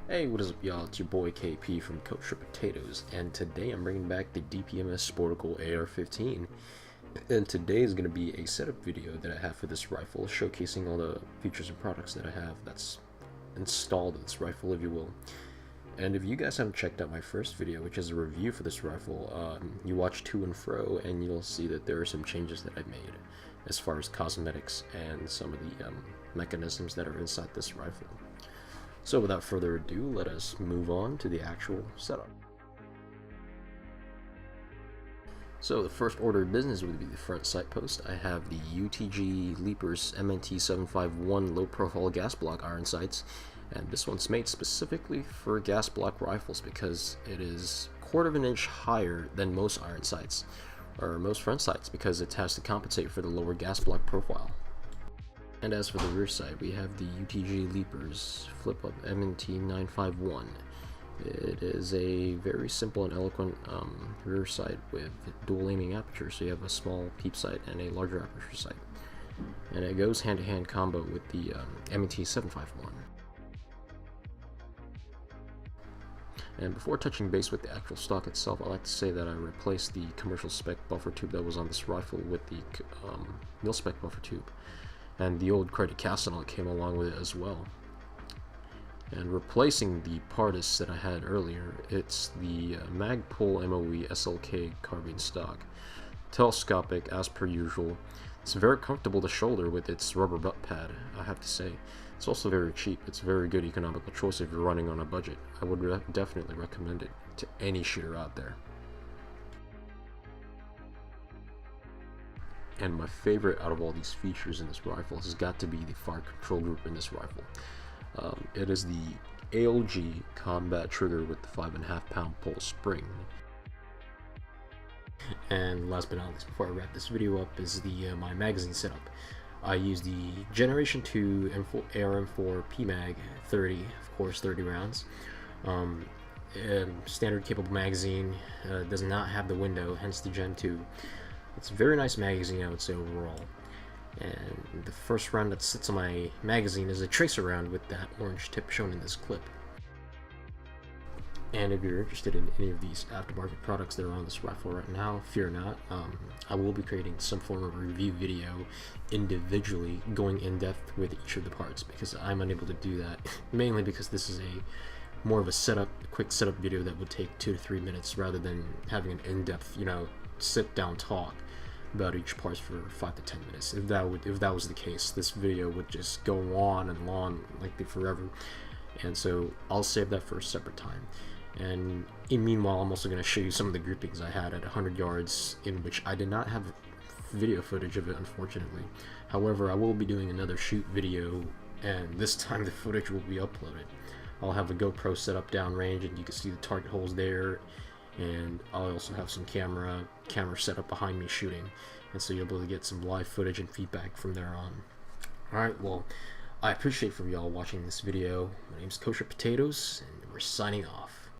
Hey, what is up, y'all? It's your boy KP from Kosher Potatoes, and today I'm bringing back the DPMS Sporticle AR-15. And today is going to be a setup video that I have for this rifle, showcasing all the features and products that I have that's installed in this rifle, if you will. And if you guys haven't checked out my first video, which is a review for this rifle, you watch to and fro, and you'll see that there are some changes that I've made as far as cosmetics and some of the mechanisms that are inside this rifle. So without further ado, let us move on to the actual setup. So the first order of business would be the front sight post. I have the UTG Leapers MNT751 low profile gas block iron sights, and this one's made specifically for gas block rifles because it is 1/4 of an inch higher than most iron sights, or most front sights, because it has to compensate for the lower gas block profile. And as for the rear sight, we have the UTG Leapers flip-up MNT951. It is a very simple and eloquent rear sight with dual aiming aperture, so you have a small peep sight and a larger aperture sight. And it goes hand-to-hand combo with the MNT751. And before touching base with the actual stock itself, I'd like to say that I replaced the commercial spec buffer tube that was on this rifle with the mil-spec buffer tube. And the old credit Castanol came along with it as well. And replacing the Partis that I had earlier, it's the Magpul MOE SLK carbine stock. Telescopic as per usual. It's very comfortable to shoulder with its rubber butt pad, I have to say. It's also very cheap. It's a very good economical choice if you're running on a budget. I would definitely recommend it to any shooter out there. And my favorite out of all these features in this rifle has got to be the fire control group in this rifle. It is the ALG combat trigger with the 5.5 pound pull spring. And last but not least, before I wrap this video up, is the my magazine setup. I use the Generation 2 ARM4 PMag 30, of course 30 rounds. Standard capable magazine, does not have the window, hence the Gen 2. It's a very nice magazine, I would say, overall. And the first round that sits on my magazine is a tracer round with that orange tip shown in this clip. And if you're interested in any of these aftermarket products that are on this rifle right now, fear not. I will be creating some form of review video individually, going in depth with each of the parts, because I'm unable to do that, mainly because this is a more of a quick setup video that would take 2 to 3 minutes, rather than having an in-depth, sit down talk about each part for 5 to 10 minutes. If that was the case, this video would just go on and on like forever. And so I'll save that for a separate time. And meanwhile, I'm also going to show you some of the groupings I had at 100 yards, in which I did not have video footage of it, unfortunately. However, I will be doing another shoot video, and this time the footage will be uploaded. I'll have a GoPro set up downrange, and you can see the target holes there. And I'll also have some camera set up behind me shooting, and so you'll be able to get some live footage and feedback from there on. Alright, well, I appreciate for y'all watching this video. My name's Kosher Potatoes, and we're signing off.